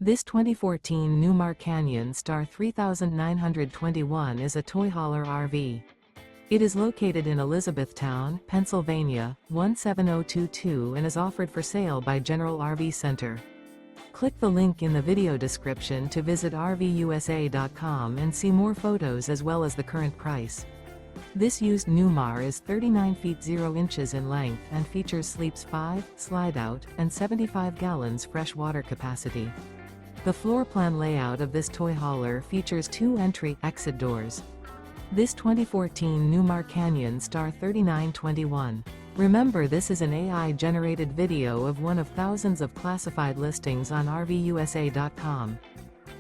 This 2014 Newmar Canyon Star 3921 is a toy hauler RV. It is located in Elizabethtown, Pennsylvania, 17022 and is offered for sale by General RV Center. Click the link in the video description to visit RVUSA.com and see more photos as well as the current price. This used Newmar is 39 feet 0 inches in length and features sleeps 5, slide-out, and 75 gallons fresh water capacity. The floor plan layout of this toy hauler features 2 entry-exit doors. This 2014 Newmar Canyon Star 3921. Remember, this is an AI-generated video of one of thousands of classified listings on RVUSA.com.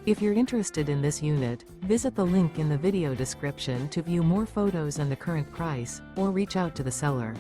If you're interested in this unit, visit the link in the video description to view more photos and the current price, or reach out to the seller.